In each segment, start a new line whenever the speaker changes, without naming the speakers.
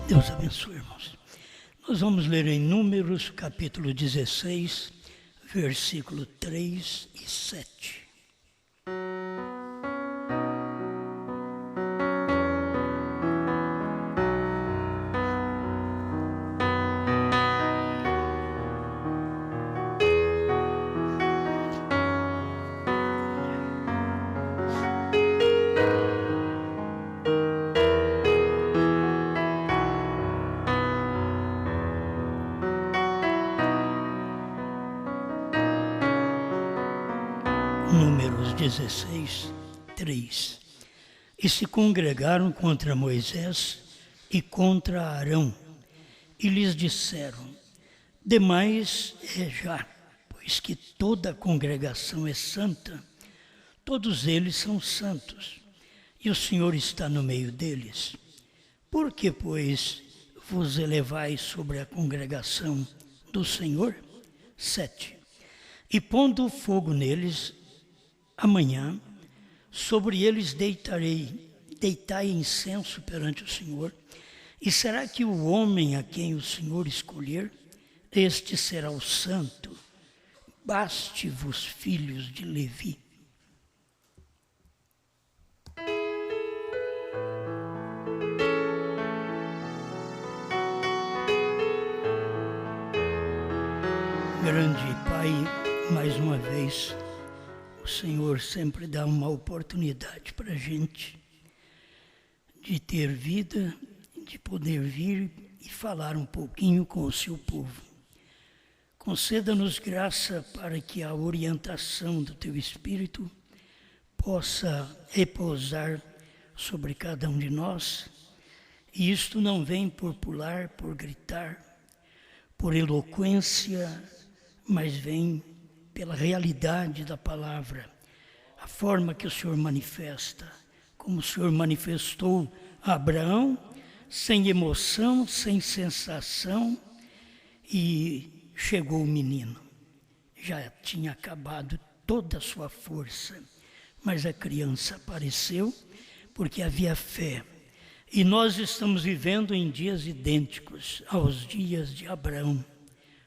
Deus abençoe, irmãos. Nós vamos ler em Números, capítulo 16, versículo 3 e 7. Números 16, 3. E se congregaram contra Moisés e contra Arão, e lhes disseram: demais é já, pois que toda a congregação é santa, todos eles são santos, e o Senhor está no meio deles. Por que, pois, vos elevais sobre a congregação do Senhor? 7. E pondo fogo neles, amanhã, sobre eles deitai incenso perante o Senhor. E será que o homem a quem o Senhor escolher, este será o santo? Baste-vos, filhos de Levi. Grande Pai, mais uma vez, o Senhor sempre dá uma oportunidade para a gente de ter vida, de poder vir e falar um pouquinho com o seu povo. Conceda-nos graça para que a orientação do Teu Espírito possa repousar sobre cada um de nós. E isto não vem por pular, por gritar, por eloquência, mas vem pela realidade da palavra, a forma que o Senhor manifesta, como o Senhor manifestou a Abraão, sem emoção, sem sensação, e chegou o menino. Já tinha acabado toda a sua força, mas a criança apareceu porque havia fé. E nós estamos vivendo em dias idênticos aos dias de Abraão.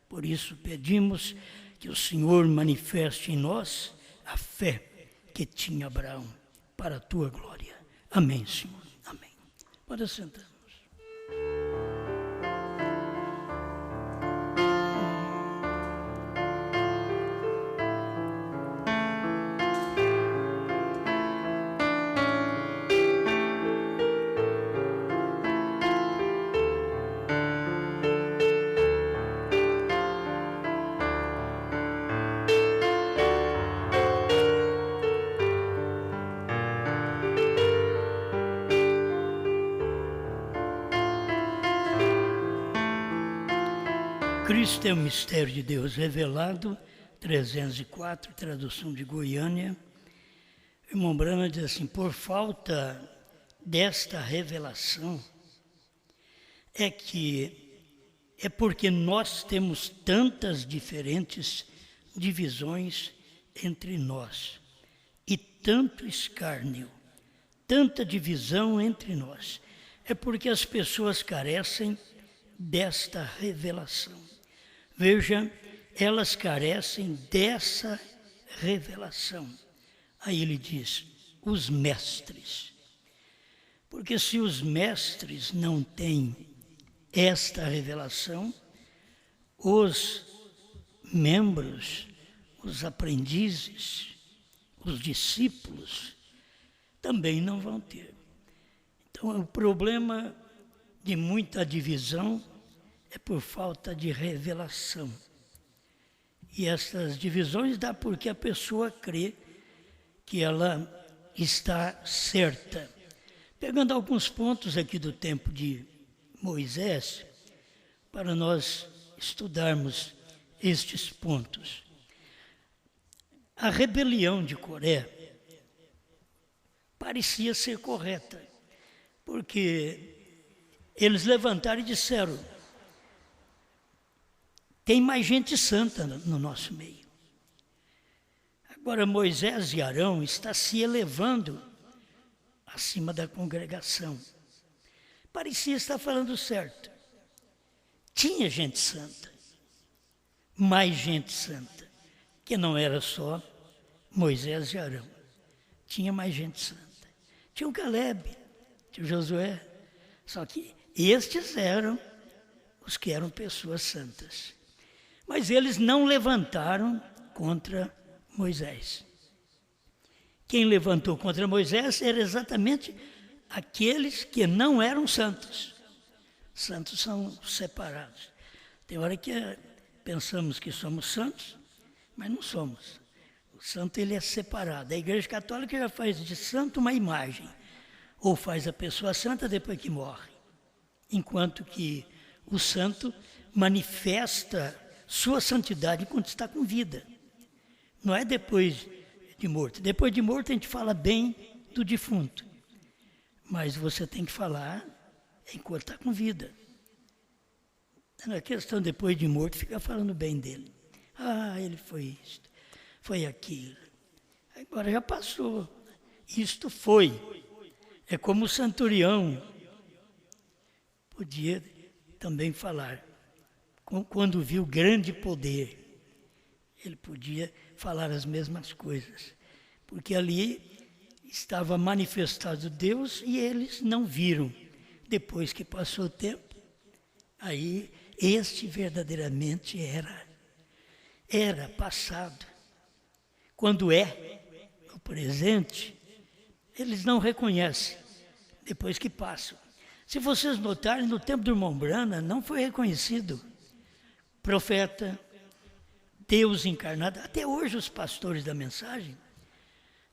Por isso pedimos que o Senhor manifeste em nós a fé que tinha Abraão, para a Tua glória. Amém, Senhor. Amém. Pode sentar. Cristo é o mistério de Deus revelado, 304, tradução de Goiânia. O irmão Branham diz assim: por falta desta revelação, é porque nós temos tantas diferentes divisões entre nós, e tanto escárnio, tanta divisão entre nós. É porque as pessoas carecem desta revelação. Veja, elas carecem dessa revelação. Aí ele diz, os mestres. Porque se os mestres não têm esta revelação, os membros, os aprendizes, os discípulos, também não vão ter. Então, o problema de muita divisão é por falta de revelação. E essas divisões dá porque a pessoa crê que ela está certa. Pegando alguns pontos aqui do tempo de Moisés, para nós estudarmos estes pontos. A rebelião de Coré parecia ser correta, porque eles levantaram e disseram: tem mais gente santa no nosso meio. Agora Moisés e Arão estão se elevando acima da congregação. parecia estar falando certo. Tinha gente santa, mais gente santa, que não era só Moisés e Arão. Tinha mais gente santa. Tinha o Caleb, tinha o Josué, só que estes eram os que eram pessoas santas. Mas eles não levantaram contra Moisés. Quem levantou contra Moisés era exatamente aqueles que não eram santos. Santos são separados. Tem hora que pensamos que somos santos, mas não somos. O santo ele é separado. A Igreja Católica já faz de santo uma imagem, ou faz a pessoa santa depois que morre. Enquanto que o santo manifesta sua santidade enquanto está com vida. Não é depois de morto. Depois de morto a gente fala bem do defunto. Mas você tem que falar enquanto está com vida. Na questão depois de morto, fica falando bem dele. Ah, ele foi isto, foi aquilo. Agora já passou. Isto foi. É como o centurião podia também falar. Quando viu grande poder, ele podia falar as mesmas coisas. Porque ali estava manifestado Deus e eles não viram. Depois que passou o tempo, aí este verdadeiramente era passado. Quando é o presente, eles não reconhecem, depois que passam. Se vocês notarem, no tempo do irmão Brana, não foi reconhecido profeta, Deus encarnado. Até hoje os pastores da mensagem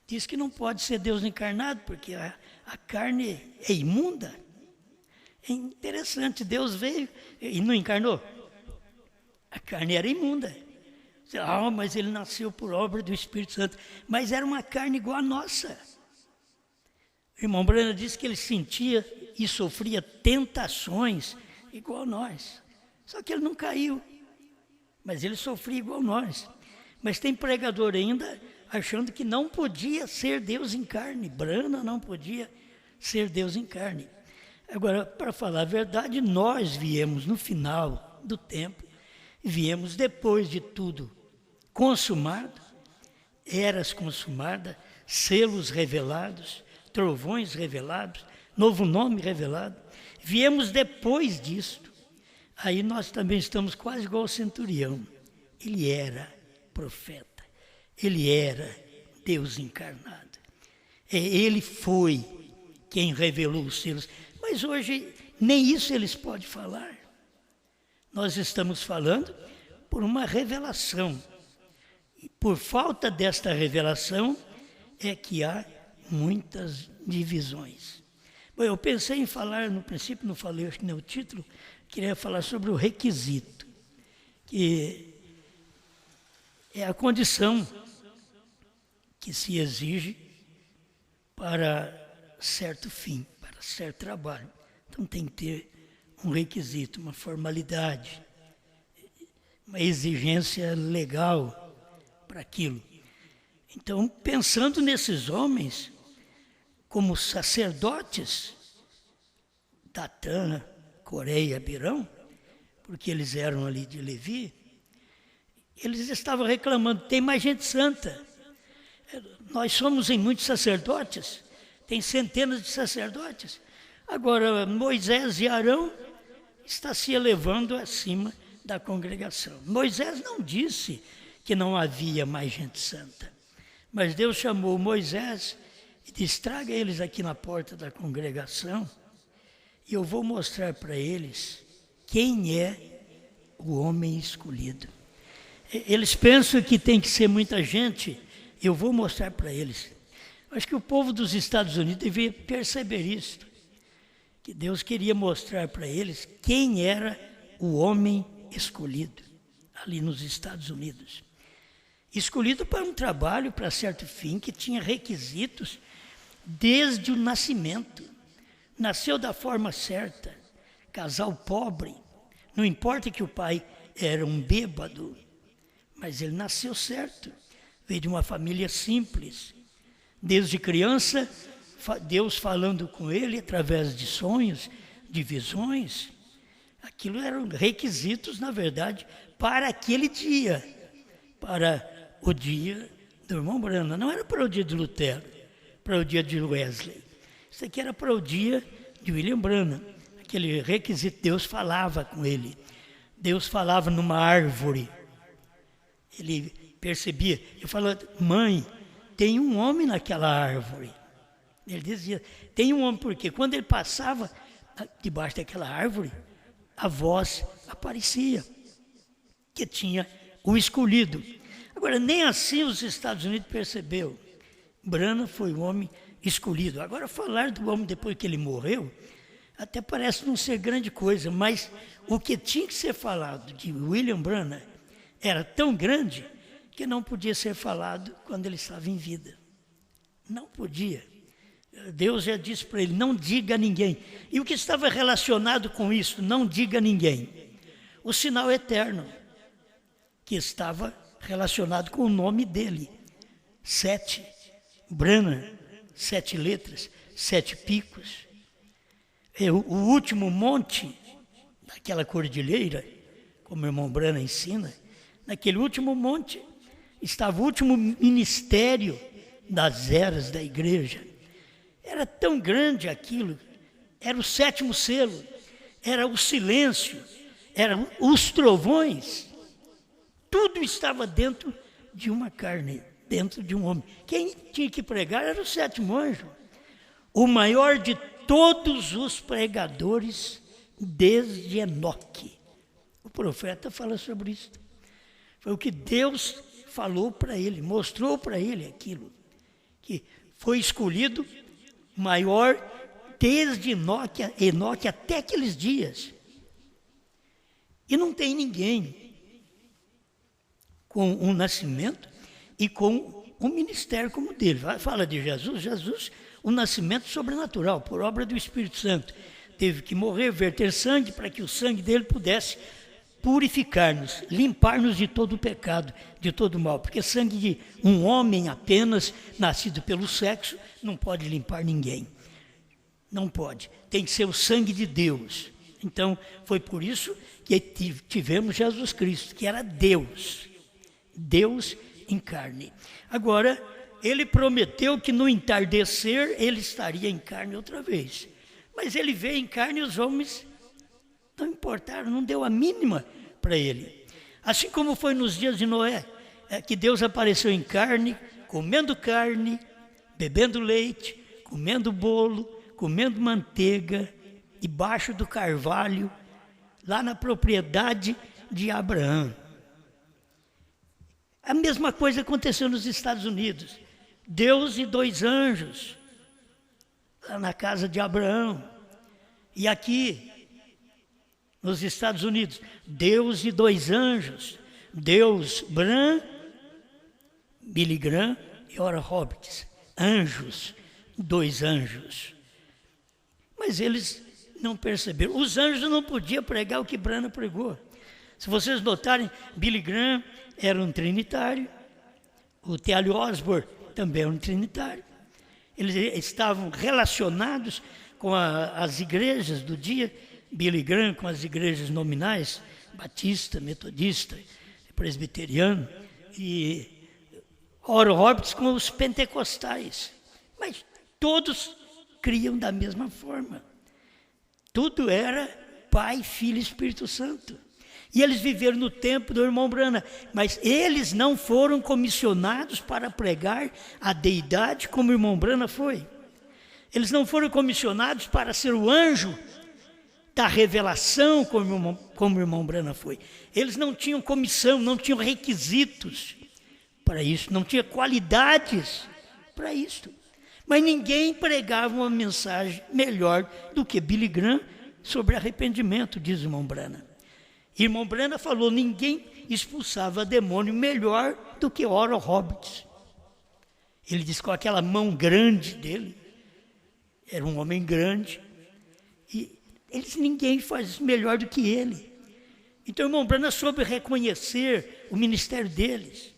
dizem que não pode ser Deus encarnado, porque a carne é imunda. É interessante, Deus veio e não encarnou. A carne era imunda. Mas ele nasceu por obra do Espírito Santo. Mas era uma carne igual a nossa. O irmão Brana disse que ele sentia e sofria tentações igual a nós. Só que ele não caiu. Mas ele sofria igual a nós. Mas tem pregador ainda achando que não podia ser Deus em carne. Brana não podia ser Deus em carne. Agora, para falar a verdade, nós viemos no final do tempo, viemos depois de tudo consumado, eras consumadas, selos revelados, trovões revelados, novo nome revelado. Viemos depois disto. Aí nós também estamos quase igual ao centurião. Ele era profeta, ele era Deus encarnado. Ele foi quem revelou os selos. Mas hoje nem isso eles podem falar. Nós estamos falando por uma revelação. E por falta desta revelação é que há muitas divisões. Bom, eu pensei em falar, no princípio não falei, acho que não é o título, queria falar sobre o requisito, que é a condição que se exige para certo fim, para certo trabalho. Então tem que ter um requisito, uma formalidade, uma exigência legal para aquilo. Então, pensando nesses homens como sacerdotes, Datã, Coré e Abirão, porque eles eram ali de Levi, eles estavam reclamando, tem mais gente santa. Nós somos em muitos sacerdotes, tem centenas de sacerdotes. Agora, Moisés e Arão está se elevando acima da congregação. Moisés não disse que não havia mais gente santa, mas Deus chamou Moisés e disse, traga eles aqui na porta da congregação e eu vou mostrar para eles quem é o homem escolhido. Eles pensam que tem que ser muita gente, eu vou mostrar para eles. Acho que o povo dos Estados Unidos devia perceber isso, que Deus queria mostrar para eles quem era o homem escolhido, ali nos Estados Unidos. Escolhido para um trabalho, para certo fim, que tinha requisitos desde o nascimento. Nasceu da forma certa, casal pobre, não importa que o pai era um bêbado, mas ele nasceu certo, veio de uma família simples. Desde criança, Deus falando com ele através de sonhos, divisões, aquilo eram requisitos, na verdade, para aquele dia, para o dia do irmão Branham. Não era para o dia de Lutero, para o dia de Wesley. Isso aqui era para o dia de William Branham. Aquele requisito, Deus falava com ele. Deus falava numa árvore. Ele percebia. Eu falava, mãe, tem um homem naquela árvore. Ele dizia, tem um homem, porque quando ele passava debaixo daquela árvore, a voz aparecia, que tinha o escolhido. Agora, nem assim os Estados Unidos percebeu. Branham foi o homem escolhido. Agora, falar do homem depois que ele morreu, até parece não ser grande coisa, mas o que tinha que ser falado de William Branham era tão grande que não podia ser falado quando ele estava em vida. Não podia. Deus já disse para ele, não diga a ninguém. E o que estava relacionado com isso, não diga a ninguém? O sinal eterno, que estava relacionado com o nome dele. 7, Branham, 7 letras, 7 picos. O último monte daquela cordilheira, como o irmão Branham ensina, naquele último monte estava o último ministério das eras da igreja. Era tão grande aquilo, era o 7º selo, era o silêncio, eram os trovões. Tudo estava dentro de uma carne, dentro de um homem. Quem tinha que pregar era o 7º anjo, o maior de todos os pregadores desde Enoque. O profeta fala sobre isso. Foi o que Deus falou para ele, mostrou para ele aquilo, que foi escolhido maior desde Enoque até aqueles dias. E não tem ninguém com um nascimento e com um ministério como o dele. Fala de Jesus, o nascimento sobrenatural, por obra do Espírito Santo. Teve que morrer, verter sangue, para que o sangue dele pudesse purificar-nos, limpar-nos de todo o pecado, de todo o mal. Porque sangue de um homem apenas, nascido pelo sexo, não pode limpar ninguém. Não pode. Tem que ser o sangue de Deus. Então, foi por isso que tivemos Jesus Cristo, que era Deus. Deus em carne. Agora, ele prometeu que no entardecer ele estaria em carne outra vez. Mas ele veio em carne e os homens não importaram, não deu a mínima para ele. Assim como foi nos dias de Noé, que Deus apareceu em carne, bebendo leite, comendo bolo, comendo manteiga, debaixo do carvalho, lá na propriedade de Abraão. A mesma coisa aconteceu nos Estados Unidos. Deus e 2 anjos, lá na casa de Abraão. E aqui, nos Estados Unidos, Deus e 2 anjos. Deus, Branham, Billy Graham e Oral Roberts. Anjos, 2 anjos. Mas eles não perceberam. Os anjos não podiam pregar o que Branham pregou. Se vocês notarem, Billy Graham era um trinitário, o T.L. Osborne também era um trinitário. Eles estavam relacionados com as igrejas do dia, Billy Graham com as igrejas nominais, batista, metodista, presbiteriano, e Oral Roberts com os pentecostais. Mas todos criam da mesma forma. Tudo era Pai, Filho e Espírito Santo. E eles viveram no tempo do irmão Branham, mas eles não foram comissionados para pregar a deidade como o irmão Branham foi. Eles não foram comissionados para ser o anjo da revelação como o irmão Branham foi. Eles não tinham comissão, não tinham requisitos para isso, não tinham qualidades para isso. Mas ninguém pregava uma mensagem melhor do que Billy Graham sobre arrependimento, diz o irmão Branham. Irmão Branham falou, ninguém expulsava demônio melhor do que Oral Roberts. Ele disse com aquela mão grande dele, era um homem grande, e ninguém faz isso melhor do que ele. Então o irmão Branham soube reconhecer o ministério deles.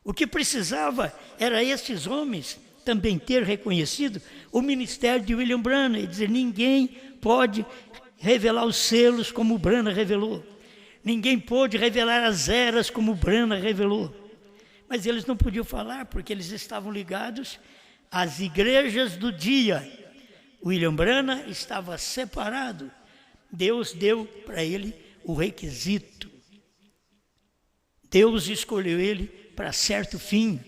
O que precisava era esses homens também ter reconhecido o ministério de William Branham e dizer: ninguém pode revelar os selos como o Branham revelou. Ninguém pôde revelar as eras como o Branham revelou. Mas eles não podiam falar porque eles estavam ligados às igrejas do dia. William Branham estava separado. Deus deu para ele o requisito. Deus escolheu ele para certo fim,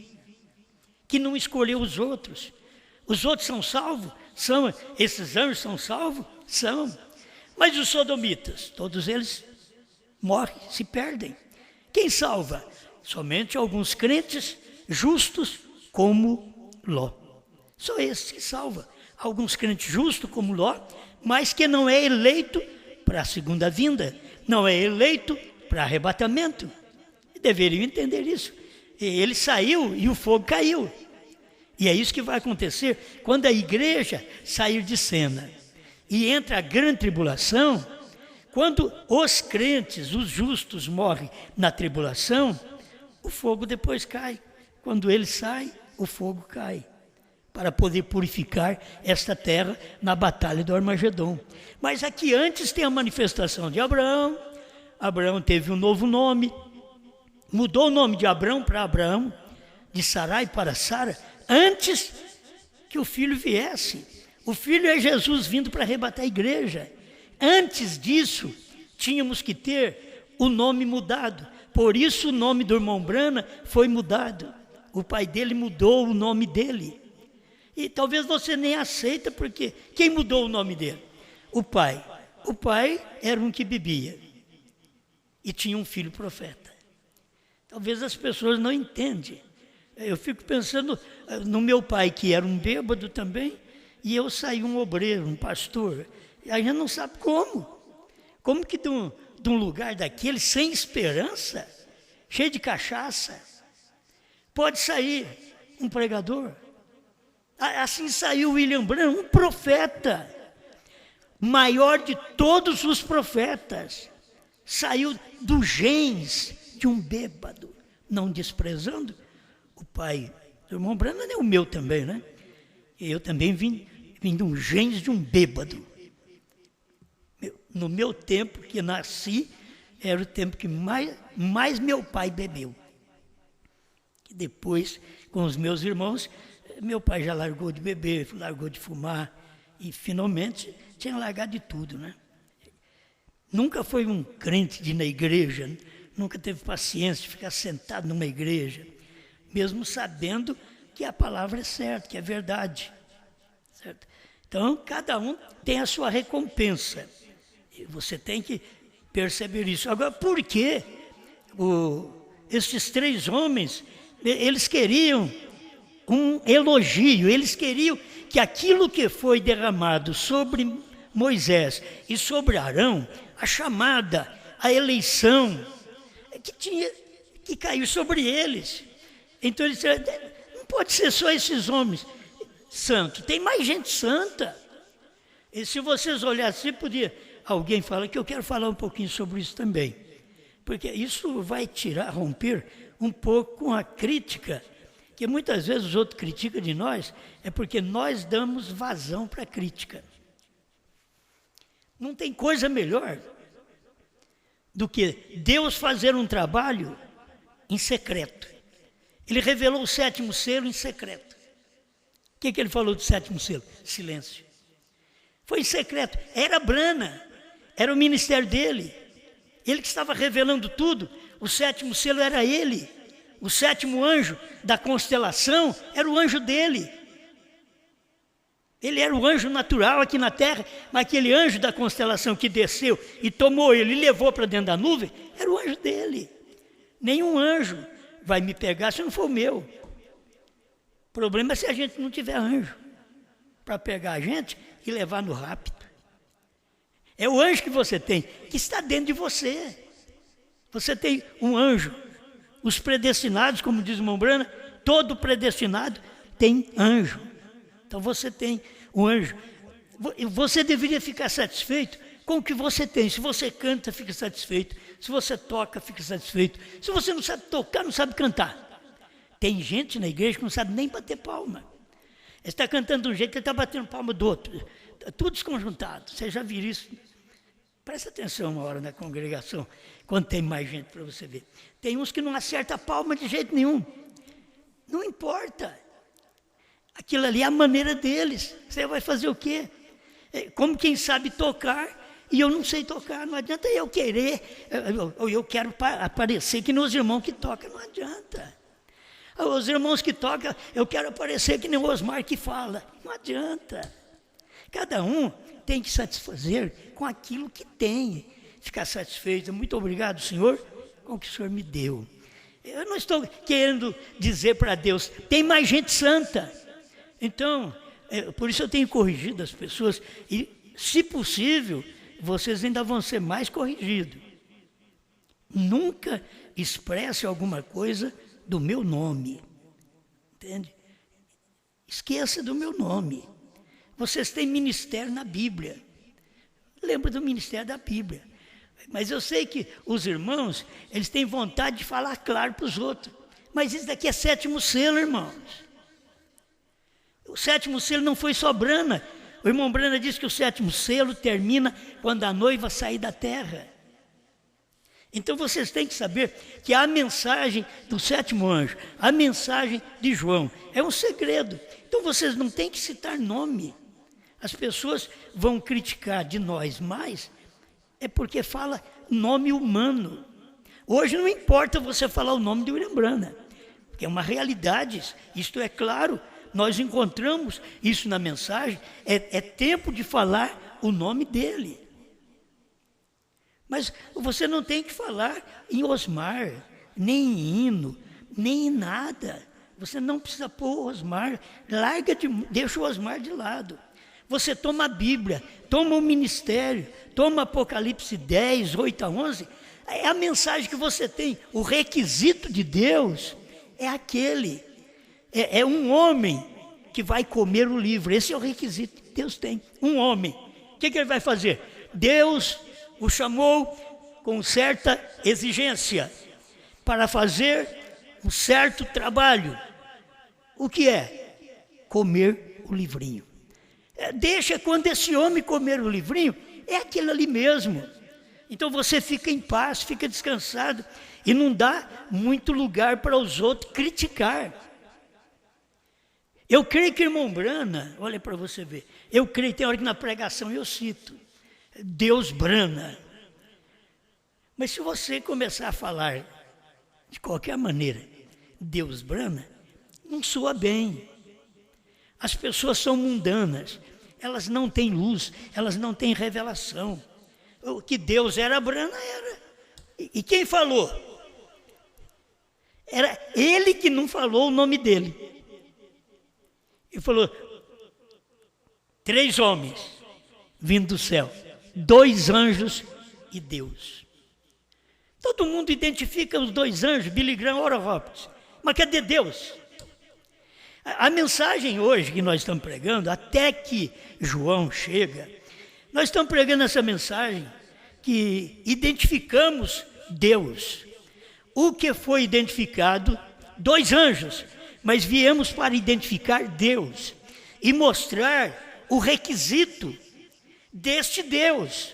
que não escolheu os outros. Os outros são salvos? São. Esses anjos são salvos? São. Mas os sodomitas, todos eles morrem, se perdem. Quem salva? Somente alguns crentes justos como Ló. Só esse que salva. Alguns crentes justos como Ló, mas que não é eleito para a segunda vinda, não é eleito para arrebatamento. Deveriam entender isso. Ele saiu e o fogo caiu. E é isso que vai acontecer quando a igreja sair de cena. E entra a grande tribulação, quando os crentes, os justos, morrem na tribulação, o fogo depois cai. Quando ele sai, o fogo cai, para poder purificar esta terra na batalha do Armagedon. Mas aqui antes tem a manifestação de Abraão. Abraão teve um novo nome, mudou o nome de Abraão para Abraão, de Sarai para Sara, antes que o filho viesse. O filho é Jesus vindo para arrebatar a igreja. Antes disso, tínhamos que ter o nome mudado. Por isso o nome do irmão Branham foi mudado. O pai dele mudou o nome dele. E talvez você nem aceita, porque quem mudou o nome dele? O pai. O pai era um que bebia e tinha um filho profeta. Talvez as pessoas não entendem. Eu fico pensando no meu pai, que era um bêbado também, e eu saí um obreiro, um pastor. E a gente não sabe como. Como que de um lugar daquele, sem esperança, cheio de cachaça, pode sair um pregador? Assim saiu William Branham, um profeta, maior de todos os profetas. Saiu dos genes de um bêbado, não desprezando o pai do irmão Branham, é o meu também, né? Eu também vim de um genes de um bêbado. No meu tempo que nasci, era o tempo que mais meu pai bebeu. E depois, com os meus irmãos, meu pai já largou de beber, largou de fumar, e finalmente tinha largado de tudo, né? Nunca foi um crente de ir na igreja, nunca teve paciência de ficar sentado numa igreja, mesmo sabendo que a palavra é certa, que é verdade. Certo? Então, cada um tem a sua recompensa. E você tem que perceber isso. Agora, por que esses três homens, eles queriam um elogio, eles queriam que aquilo que foi derramado sobre Moisés e sobre Arão, a chamada, a eleição, que caiu sobre eles. Então eles disseram: não pode ser só esses homens santos, tem mais gente santa. E se vocês olhassem, alguém fala que eu quero falar um pouquinho sobre isso também, porque isso vai romper um pouco com a crítica, que muitas vezes os outros criticam de nós, é porque nós damos vazão para a crítica. Não tem coisa melhor do que Deus fazer um trabalho em secreto. Ele revelou o sétimo selo em secreto. O que ele falou do sétimo selo? Silêncio. Foi em secreto. Era Branham, era o ministério dele. Ele que estava revelando tudo. O sétimo selo era ele. O sétimo anjo da constelação era o anjo dele. Ele era o anjo natural aqui na terra, mas aquele anjo da constelação que desceu e tomou ele e levou para dentro da nuvem, era o anjo dele. Nenhum anjo vai me pegar se não for o meu. O problema é se a gente não tiver anjo para pegar a gente e levar no rapto. É o anjo que você tem, que está dentro de você. Você tem um anjo. Os predestinados, como diz o irmão Branham, todo predestinado tem anjo. Então você tem um anjo. Você deveria ficar satisfeito com o que você tem. Se você canta, fica satisfeito. Se você toca, fica satisfeito. Se você não sabe tocar, não sabe cantar. Tem gente na igreja que não sabe nem bater palma. Ele está cantando de um jeito, ele está batendo palma do outro. Tá tudo desconjuntado. Você já viu isso? Presta atenção uma hora na congregação, quando tem mais gente para você ver. Tem uns que não acertam a palma de jeito nenhum. Não importa. Aquilo ali é a maneira deles. Você vai fazer o quê? Como quem sabe tocar e eu não sei tocar. Não adianta eu querer, ou eu quero aparecer que nem os irmãos que tocam. Não adianta. Os irmãos que tocam, eu quero aparecer que nem o Osmar que fala. Não adianta. Cada um tem que satisfazer com aquilo que tem. Ficar satisfeito. Muito obrigado, Senhor, com o que o Senhor me deu. Eu não estou querendo dizer para Deus, tem mais gente santa. Então, por isso eu tenho corrigido as pessoas. E, se possível, vocês ainda vão ser mais corrigidos. Nunca expresse alguma coisa do meu nome. Entende? Esqueça do meu nome. Vocês têm ministério na Bíblia. Lembra do ministério da Bíblia. Mas eu sei que os irmãos, eles têm vontade de falar claro para os outros. Mas isso daqui é 7º selo, irmãos. O 7º selo não foi só Brana. O irmão Brana disse que o 7º selo termina quando a noiva sair da terra. Então vocês têm que saber que a mensagem do 7º anjo, a mensagem de João, é um segredo. Então vocês não têm que citar nome. As pessoas vão criticar de nós mais, é porque fala nome humano. Hoje não importa você falar o nome de William Brana, porque é uma realidade, isto é claro, nós encontramos isso na mensagem, é tempo de falar o nome dele. Mas você não tem que falar em Osmar, nem em hino, nem em nada. Você não precisa pôr o Osmar, deixa o Osmar de lado. Você toma a Bíblia, toma o ministério, toma Apocalipse 10, 8 a 11, é a mensagem que você tem. O requisito de Deus é aquele, é um homem que vai comer o livro. Esse é o requisito que Deus tem, um homem. O que ele vai fazer? Deus o chamou com certa exigência para fazer um certo trabalho. O que é? Comer o livrinho. Deixa quando esse homem comer o livrinho, é aquilo ali mesmo. Então você fica em paz, fica descansado e não dá muito lugar para os outros criticar. Eu creio que irmão Brana, olha para você ver, eu creio, tem hora que na pregação eu cito, Deus Brana. Mas se você começar a falar de qualquer maneira, Deus Brana, não soa bem. As pessoas são mundanas, elas não têm luz, elas não têm revelação. O que Deus era, Brana era. E quem falou? Era ele que não falou o nome dele. Ele falou, 3 homens vindo do céu, 2 anjos e Deus. Todo mundo identifica os 2 anjos, Billy Graham, Oral Roberts. Mas cadê Deus? A mensagem hoje que nós estamos pregando, até que João chega, nós estamos pregando essa mensagem que identificamos Deus. O que foi identificado? 2 anjos, mas viemos para identificar Deus e mostrar o requisito deste Deus.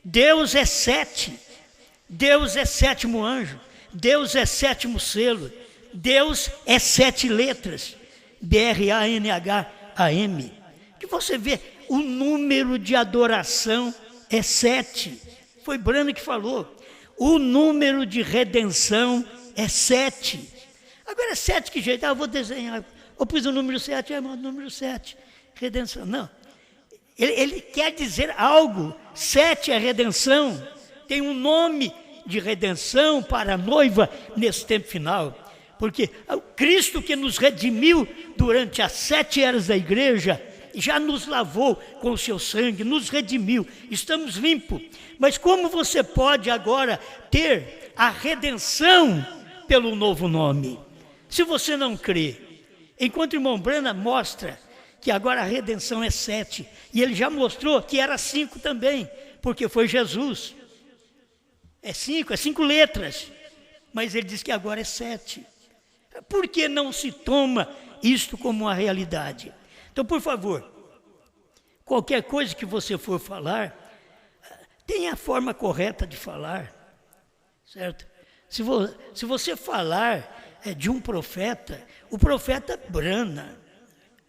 Deus é 7, Deus é 7º anjo, Deus é 7º selo, Deus é 7 letras. B-R-A-N-H-A-M, que você vê, o número de adoração é 7, foi Brana que falou, o número de redenção é 7, agora 7 que jeito, eu vou desenhar, eu pus o número 7, o número 7, redenção, não, ele quer dizer algo, 7 é redenção, tem um nome de redenção para a noiva nesse tempo final, porque o Cristo que nos redimiu durante as 7 eras da igreja, já nos lavou com o seu sangue, nos redimiu, estamos limpos. Mas como você pode agora ter a redenção pelo novo nome? Se você não crê, enquanto o irmão Brana mostra que agora a redenção é 7, e ele já mostrou que era 5 também, porque foi Jesus. É 5 letras, mas ele diz que agora é 7. Por que não se toma isto como uma realidade? Então, por favor, qualquer coisa que você for falar, tenha a forma correta de falar, certo? Se você falar de um profeta, o profeta brana,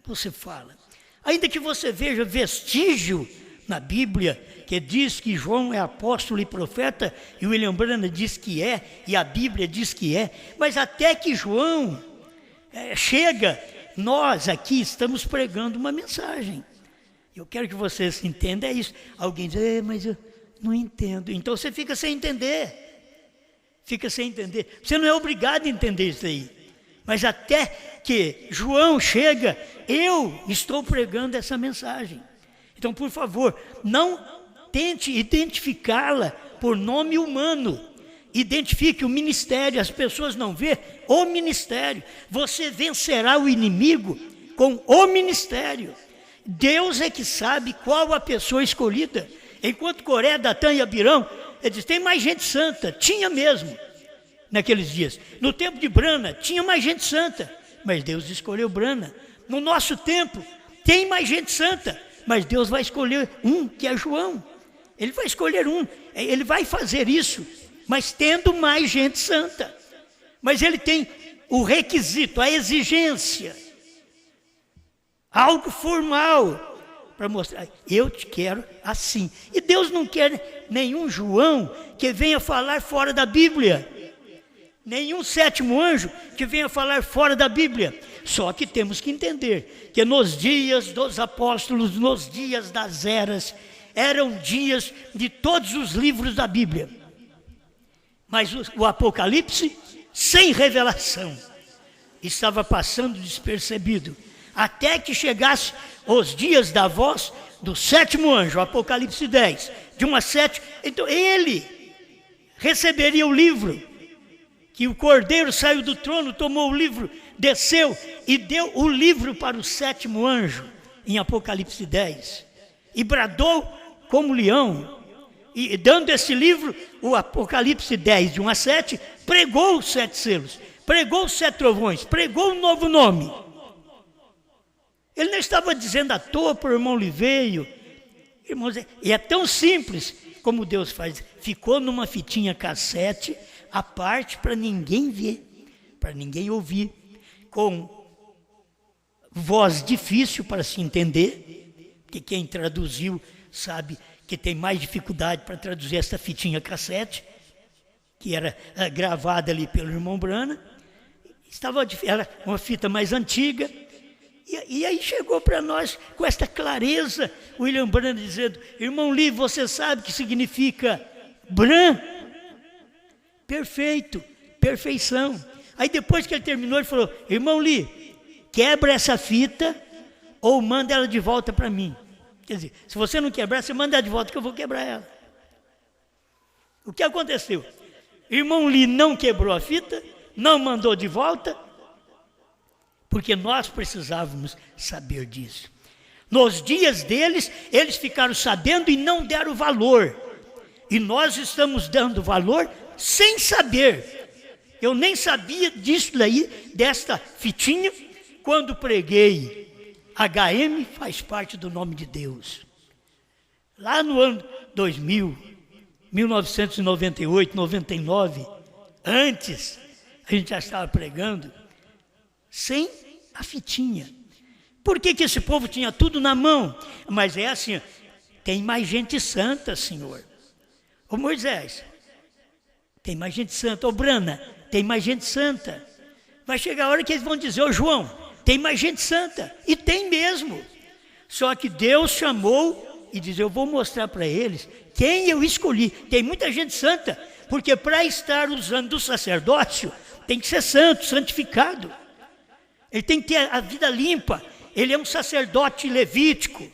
você fala. Ainda que você veja vestígio na Bíblia, que diz que João é apóstolo e profeta, e William Branham diz que é, e a Bíblia diz que é, mas até que João chega, nós aqui estamos pregando uma mensagem. Eu quero que vocês entendam isso. Alguém diz, mas eu não entendo. Então você fica sem entender. Fica sem entender. Você não é obrigado a entender isso aí. Mas até que João chega, eu estou pregando essa mensagem. Então, por favor, não tente identificá-la por nome humano. Identifique o ministério, as pessoas não vê o ministério. Você vencerá o inimigo com o ministério. Deus é que sabe qual a pessoa escolhida. Enquanto Coré, Datã e Abirão, ele diz, tem mais gente santa. Tinha mesmo, naqueles dias. No tempo de Brana, tinha mais gente santa, mas Deus escolheu Brana. No nosso tempo, tem mais gente santa, mas Deus vai escolher um, que é João. Ele vai escolher um, ele vai fazer isso, mas tendo mais gente santa. Mas ele tem o requisito, a exigência, algo formal, para mostrar, eu te quero assim. E Deus não quer nenhum João que venha falar fora da Bíblia, nenhum sétimo anjo que venha falar fora da Bíblia. Só que temos que entender que nos dias dos apóstolos, nos dias das eras, eram dias de todos os livros da Bíblia. Mas o Apocalipse, sem revelação, estava passando despercebido, até que chegasse os dias da voz do sétimo anjo, Apocalipse 10, de 1 a 7. Então ele receberia o livro, que o Cordeiro saiu do trono, tomou o livro, desceu e deu o livro para o sétimo anjo, em Apocalipse 10, e bradou como leão, e dando esse livro, o Apocalipse 10, de 1 a 7, pregou os 7 selos, pregou os 7 trovões, pregou um novo nome. Ele não estava dizendo à toa para o irmão Liveio. Irmãos, e é tão simples como Deus faz. Ficou numa fitinha cassete, à parte, para ninguém ver, para ninguém ouvir, com voz difícil para se entender, porque quem traduziu sabe que tem mais dificuldade para traduzir essa fitinha cassete, que era gravada ali pelo irmão Brana. Era uma fita mais antiga. E aí chegou para nós com esta clareza, William Branham dizendo, irmão Lee, você sabe que significa Bran? Perfeito, perfeição. Aí depois que ele terminou, ele falou, irmão Lee, quebra essa fita ou manda ela de volta para mim. Quer dizer, se você não quebrar, você manda ela de volta que eu vou quebrar ela. O que aconteceu? Irmão Lee não quebrou a fita, não mandou de volta, porque nós precisávamos saber disso. Nos dias deles, eles ficaram sabendo e não deram valor. E nós estamos dando valor sem saber. Eu nem sabia disso daí, desta fitinha, quando preguei. HM faz parte do nome de Deus. Lá no ano 2000, 1998, 99, antes, a gente já estava pregando, sem a fitinha. Por que esse povo tinha tudo na mão? Mas é assim, tem mais gente santa, Senhor. Ô Moisés, tem mais gente santa. Ô Brana, tem mais gente santa. Vai chegar a hora que eles vão dizer, ô João, tem mais gente santa. E tem mesmo. Só que Deus chamou e diz, eu vou mostrar para eles quem eu escolhi. Tem muita gente santa, porque para estar usando do sacerdócio, tem que ser santo, santificado. Ele tem que ter a vida limpa. Ele é um sacerdote levítico.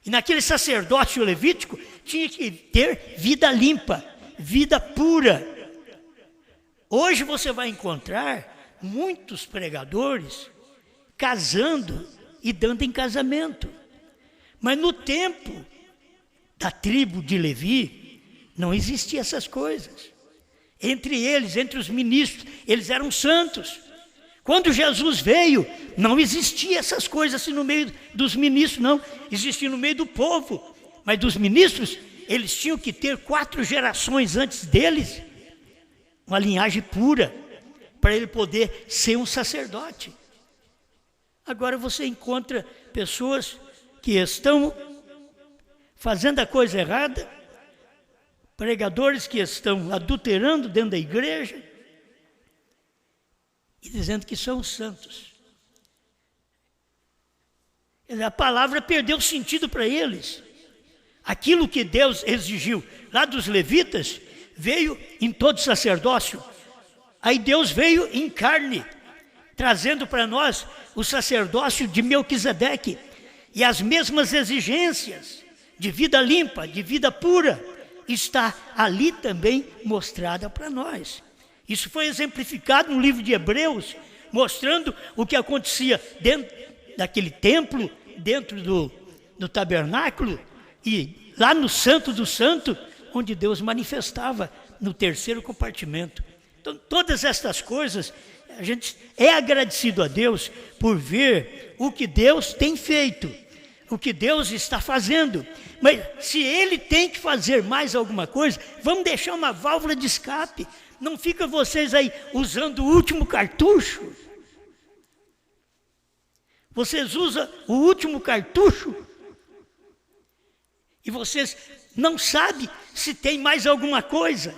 E naquele sacerdócio levítico tinha que ter vida limpa, vida pura. Hoje você vai encontrar muitos pregadores casando e dando em casamento. Mas no tempo da tribo de Levi, não existiam essas coisas. Entre eles, entre os ministros, eles eram santos. Quando Jesus veio, não existia essas coisas assim no meio dos ministros, não. Existia no meio do povo. Mas dos ministros, eles tinham que ter 4 gerações antes deles, uma linhagem pura, para ele poder ser um sacerdote. Agora você encontra pessoas que estão fazendo a coisa errada, pregadores que estão adulterando dentro da igreja e dizendo que são santos. A palavra perdeu sentido para eles. Aquilo que Deus exigiu lá dos levitas veio em todo sacerdócio. Aí Deus veio em carne, trazendo para nós o sacerdócio de Melquisedeque e as mesmas exigências de vida limpa, de vida pura, está ali também mostrada para nós. Isso foi exemplificado no livro de Hebreus, mostrando o que acontecia dentro daquele templo, dentro do tabernáculo e lá no Santo do Santo, onde Deus manifestava no terceiro compartimento. Então, todas estas coisas, a gente é agradecido a Deus por ver o que Deus tem feito, o que Deus está fazendo. Mas se Ele tem que fazer mais alguma coisa, vamos deixar uma válvula de escape. Não fica vocês aí usando o último cartucho. Vocês usam o último cartucho e vocês não sabem se tem mais alguma coisa.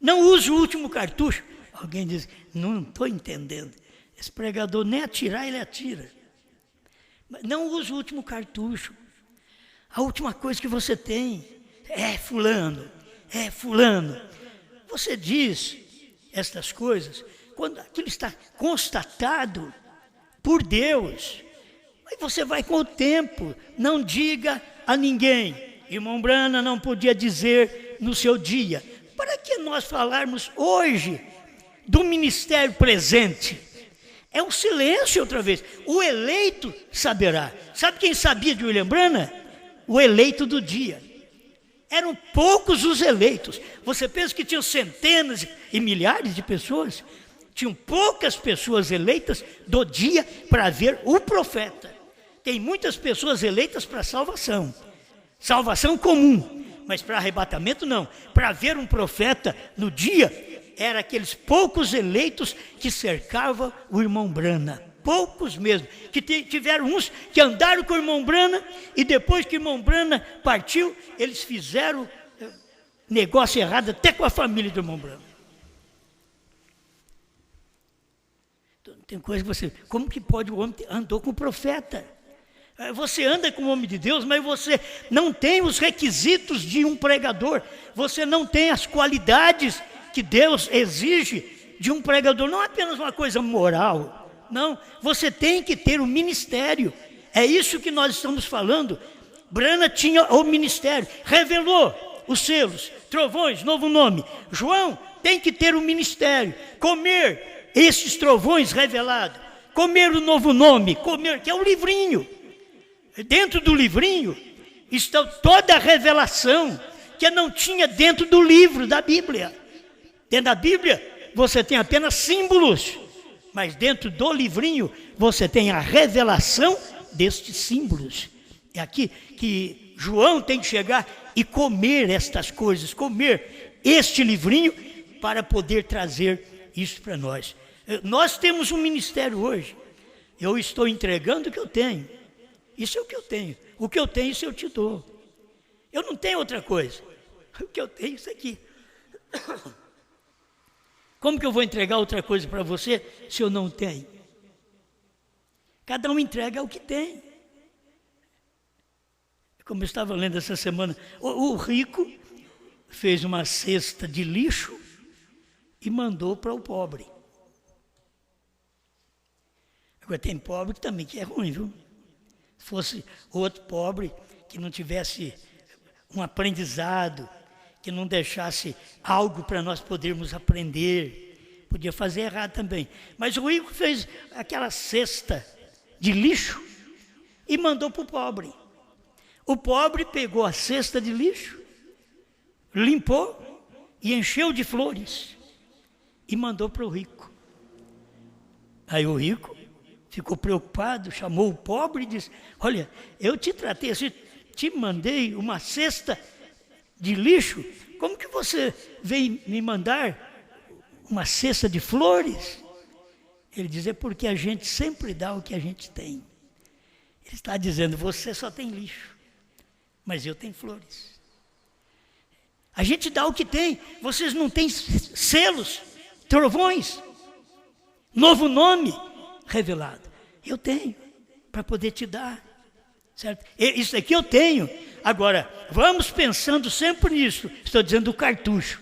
Não use o último cartucho. Alguém diz, não estou entendendo. Esse pregador nem atirar, ele atira. Não use o último cartucho. A última coisa que você tem é fulano, é fulano. Você diz estas coisas quando aquilo está constatado por Deus. Aí você vai com o tempo, não diga a ninguém. Irmão Brana não podia dizer no seu dia. Para que nós falarmos hoje do ministério presente? É um silêncio outra vez. O eleito saberá. Sabe quem sabia de William Brana? O eleito do dia. Eram poucos os eleitos. Você pensa que tinham centenas e milhares de pessoas? Tinham poucas pessoas eleitas do dia para ver o profeta. Tem muitas pessoas eleitas para salvação. Salvação comum, mas para arrebatamento não. Para ver um profeta no dia, eram aqueles poucos eleitos que cercavam o irmão Brana. Poucos mesmo, que tiveram uns que andaram com o irmão Brana e depois que o irmão Brana partiu, eles fizeram negócio errado até com a família do irmão Brana. Então, tem coisa que você... Como que pode o homem andou com o profeta? Você anda com o homem de Deus, mas você não tem os requisitos de um pregador. Você não tem as qualidades que Deus exige de um pregador. Não é apenas uma coisa moral. Não, você tem que ter um ministério. É isso que nós estamos falando. Brana tinha o ministério. Revelou os selos, trovões, novo nome. João tem que ter um ministério. Comer esses trovões revelados. Comer o novo nome. Comer, que é o livrinho. Dentro do livrinho está toda a revelação que não tinha dentro do livro da Bíblia. Dentro da Bíblia você tem apenas símbolos, mas dentro do livrinho você tem a revelação destes símbolos. É aqui que João tem que chegar e comer estas coisas, comer este livrinho para poder trazer isso para nós. Nós temos um ministério hoje. Eu estou entregando o que eu tenho. Isso é o que eu tenho. O que eu tenho, isso eu te dou. Eu não tenho outra coisa. O que eu tenho, isso aqui. Como que eu vou entregar outra coisa para você se eu não tenho? Cada um entrega o que tem. Como eu estava lendo essa semana, o rico fez uma cesta de lixo e mandou para o pobre. Agora tem pobre que também que é ruim, viu? Se fosse outro pobre que não tivesse um aprendizado, que não deixasse algo para nós podermos aprender, podia fazer errado também. Mas o rico fez aquela cesta de lixo e mandou para o pobre. O pobre pegou a cesta de lixo, limpou e encheu de flores e mandou para o rico. Aí o rico ficou preocupado, chamou o pobre e disse: olha, eu te tratei assim, te mandei uma cesta de lixo, como que você veio me mandar uma cesta de flores? Ele diz: é porque a gente sempre dá o que a gente tem. Ele está dizendo: você só tem lixo, mas eu tenho flores. A gente dá o que tem, vocês não têm selos, trovões, novo nome revelado. Eu tenho, para poder te dar, certo? Isso aqui eu tenho. Agora, vamos pensando sempre nisso, estou dizendo o cartucho.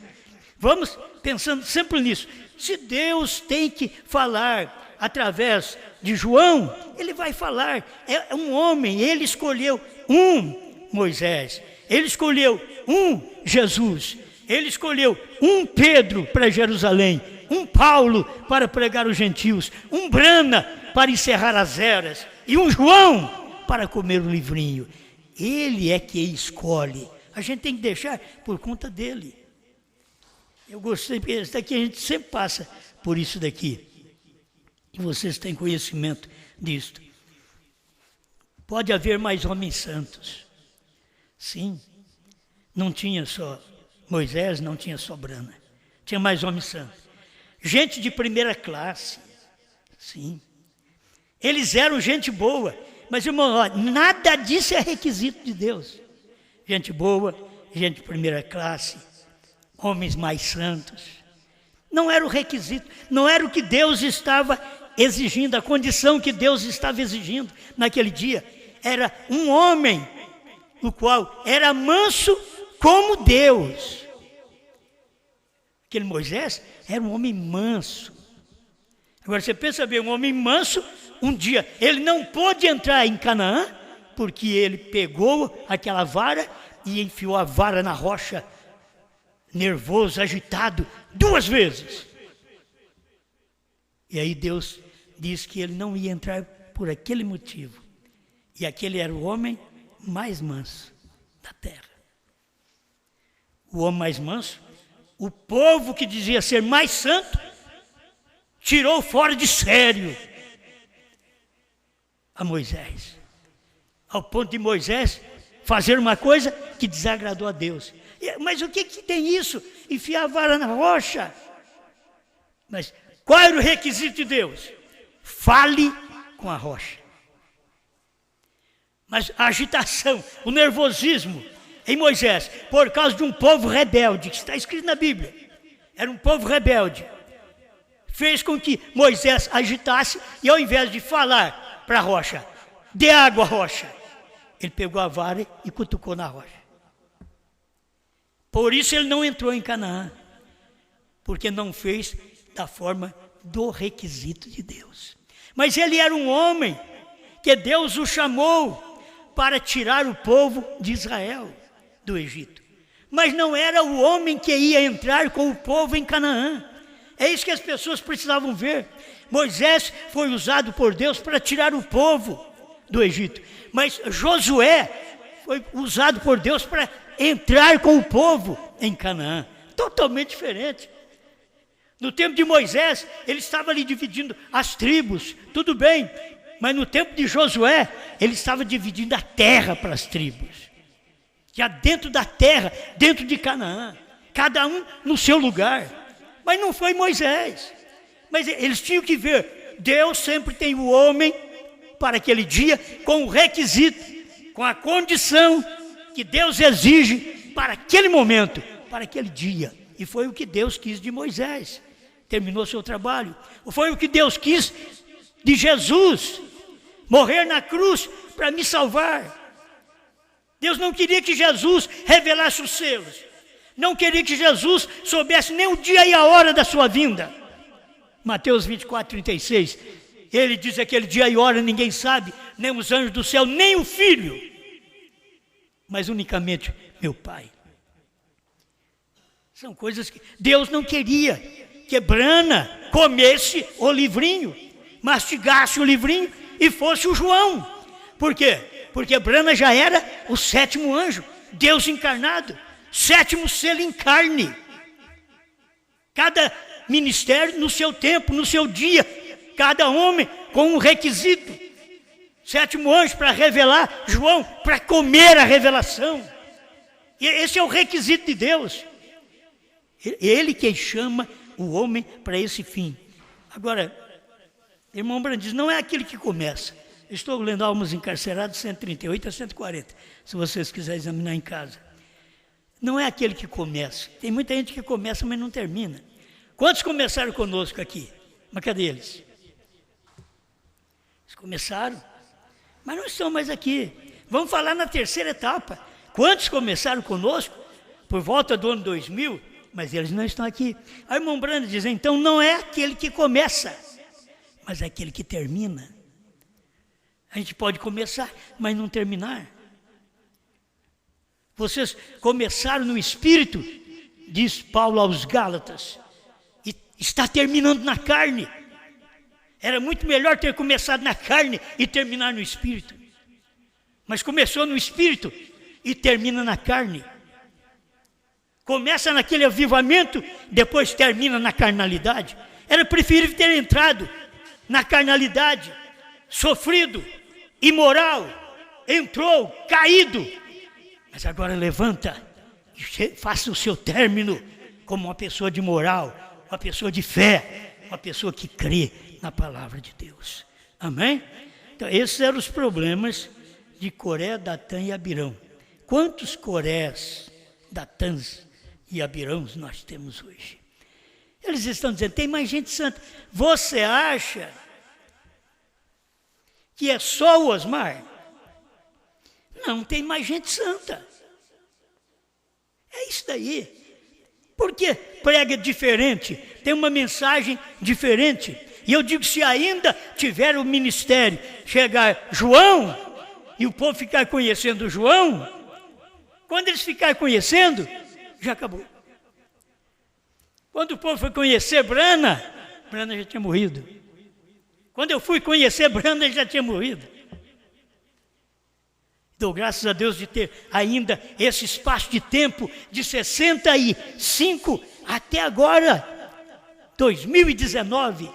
Vamos pensando sempre nisso. Se Deus tem que falar através de João, ele vai falar. É um homem, ele escolheu um Moisés, ele escolheu um Jesus, ele escolheu um Pedro para Jerusalém, um Paulo para pregar os gentios, um Brana para encerrar as eras e um João para comer o livrinho. Ele é que escolhe. A gente tem que deixar por conta dele. Eu gostei, porque isso daqui a gente sempre passa por isso daqui. E vocês têm conhecimento disto. Pode haver mais homens santos. Sim. Não tinha só Moisés, não tinha só Brana. Tinha mais homens santos. Gente de primeira classe. Sim. Eles eram gente boa. Mas, irmão, ó, nada disso é requisito de Deus. Gente boa, gente de primeira classe, homens mais santos. Não era o requisito, não era o que Deus estava exigindo, a condição que Deus estava exigindo naquele dia. Era um homem, o qual era manso como Deus. Aquele Moisés era um homem manso. Agora você pensa bem, um homem manso, um dia ele não pôde entrar em Canaã, porque ele pegou aquela vara e enfiou a vara na rocha, nervoso, agitado, 2 vezes. E aí Deus diz que ele não ia entrar por aquele motivo. E aquele era o homem mais manso da terra. O homem mais manso, o povo que dizia ser mais santo, tirou fora de sério a Moisés. Ao ponto de Moisés fazer uma coisa que desagradou a Deus. Mas o que tem isso? Enfiar a vara na rocha. Mas qual era o requisito de Deus? Fale com a rocha. Mas a agitação, o nervosismo em Moisés, por causa de um povo rebelde, que está escrito na Bíblia, era um povo rebelde, fez com que Moisés agitasse e ao invés de falar para a rocha, dê água à rocha, ele pegou a vara e cutucou na rocha. Por isso ele não entrou em Canaã, porque não fez da forma do requisito de Deus. Mas ele era um homem que Deus o chamou para tirar o povo de Israel do Egito. Mas não era o homem que ia entrar com o povo em Canaã. É isso que as pessoas precisavam ver. Moisés foi usado por Deus para tirar o povo do Egito. Mas Josué foi usado por Deus para entrar com o povo em Canaã. Totalmente diferente. No tempo de Moisés, ele estava ali dividindo as tribos, tudo bem. Mas no tempo de Josué, ele estava dividindo a terra para as tribos. Já dentro da terra, dentro de Canaã. Cada um no seu lugar. Mas não foi Moisés. Mas eles tinham que ver. Deus sempre tem o homem para aquele dia com o requisito, com a condição que Deus exige para aquele momento, para aquele dia. E foi o que Deus quis de Moisés. Terminou seu trabalho. Foi o que Deus quis de Jesus, morrer na cruz para me salvar. Deus não queria que Jesus revelasse os selos. Não queria que Jesus soubesse nem o dia e a hora da sua vinda. Mateus 24, 36. Ele diz: aquele dia e hora ninguém sabe, nem os anjos do céu, nem o Filho, mas unicamente meu Pai. São coisas que Deus não queria que Brana comesse o livrinho, mastigasse o livrinho e fosse o João. Por quê? Porque Brana já era o 7º anjo, Deus encarnado, 7º selo em carne. Cada ministério no seu tempo, no seu dia, cada homem com um requisito. Sétimo anjo para revelar, João para comer a revelação. E esse é o requisito de Deus. Ele que chama o homem para esse fim. Agora, irmão Brandes, não é aquele que começa. Estou lendo Almas Encarceradas, 138 a 140, se vocês quiserem examinar em casa. Não é aquele que começa. Tem muita gente que começa, mas não termina. Quantos começaram conosco aqui? Mas cadê eles? Eles começaram, mas não estão mais aqui. Vamos falar na terceira etapa. Quantos começaram conosco por volta do ano 2000, mas eles não estão aqui. Aí o irmão Brando diz, então não é aquele que começa, mas é aquele que termina. A gente pode começar, mas não terminar. Vocês começaram no Espírito, diz Paulo aos Gálatas, e está terminando na carne. Era muito melhor ter começado na carne e terminar no Espírito. Mas começou no Espírito e termina na carne. Começa naquele avivamento, depois termina na carnalidade. Era preferível ter entrado na carnalidade, sofrido, imoral, entrou, caído. Mas agora levanta e faça o seu término como uma pessoa de moral, uma pessoa de fé, uma pessoa que crê na palavra de Deus. Amém? Então, esses eram os problemas de Coré, Datã e Abirão. Quantos Corés, Datãs e Abirãos nós temos hoje? Eles estão dizendo, tem mais gente santa. Você acha que é só o Osmar? Não, tem mais gente santa. É isso daí. Porque prega diferente, tem uma mensagem diferente. E eu digo, se ainda tiver o ministério, chegar João, e o povo ficar conhecendo João, quando eles ficarem conhecendo, já acabou. Quando o povo foi conhecer Brana, Brana já tinha morrido. Quando eu fui conhecer Brana, ele já tinha morrido. Dou graças a Deus de ter ainda esse espaço de tempo de 65 até agora, 2019,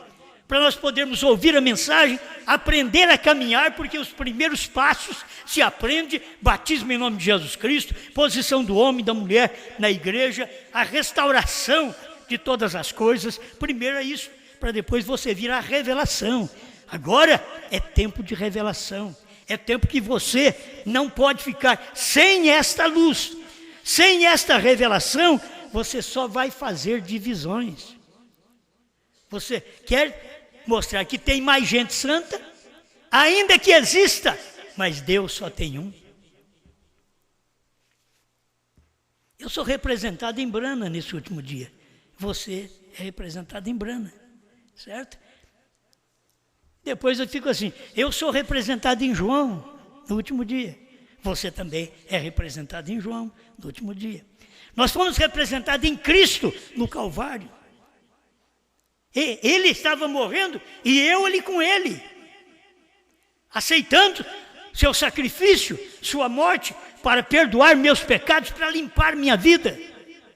para nós podermos ouvir a mensagem, aprender a caminhar, porque os primeiros passos se aprende, batismo em nome de Jesus Cristo, posição do homem e da mulher na igreja, a restauração de todas as coisas. Primeiro é isso, para depois você vir à revelação. Agora é tempo de revelação. É tempo que você não pode ficar sem esta luz, sem esta revelação, você só vai fazer divisões. Você quer mostrar que tem mais gente santa, ainda que exista, mas Deus só tem um. Eu sou representado em Brana nesse último dia. Você é representado em Brana, certo? Depois eu fico assim, eu sou representado em João no último dia. Você também é representado em João no último dia. Nós fomos representados em Cristo no Calvário. E ele estava morrendo e eu ali com ele, aceitando seu sacrifício, sua morte, para perdoar meus pecados, para limpar minha vida,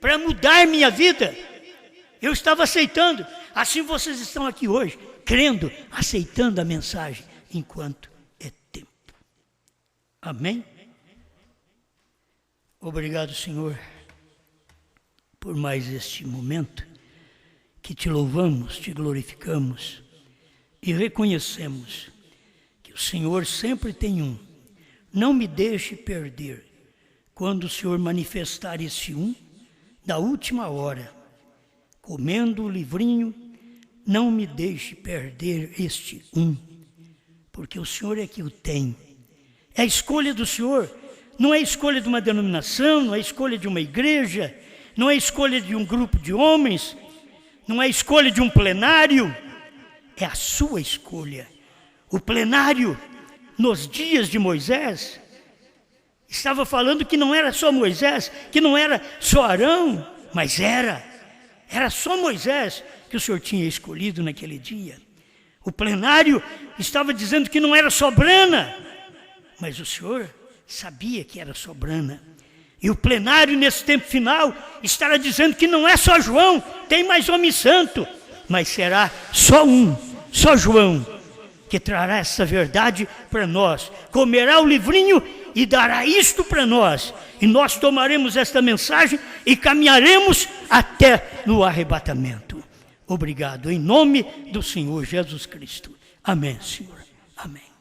para mudar minha vida. Eu estava aceitando. Assim vocês estão aqui hoje, crendo, aceitando a mensagem, enquanto é tempo. Amém? Obrigado, Senhor, por mais este momento, que te louvamos, te glorificamos e reconhecemos que o Senhor sempre tem um. Não me deixe perder, quando o Senhor manifestar esse um, da última hora, comendo o livrinho, não me deixe perder este um, porque o Senhor é que o tem. É a escolha do Senhor, não é a escolha de uma denominação, não é a escolha de uma igreja, não é a escolha de um grupo de homens, não é a escolha de um plenário, é a sua escolha. O plenário, nos dias de Moisés, estava falando que não era só Moisés, que não era só Arão, mas era só Moisés que o Senhor tinha escolhido naquele dia. O plenário estava dizendo que não era só Brana, mas o Senhor sabia que era só Brana. E o plenário nesse tempo final estará dizendo que não é só João, tem mais homem santo, mas será só um, Só João que trará essa verdade para nós, comerá o livrinho e dará isto para nós, e nós tomaremos esta mensagem e caminharemos até no arrebatamento. Obrigado, em nome do Senhor Jesus Cristo. Amém, Senhor. Amém.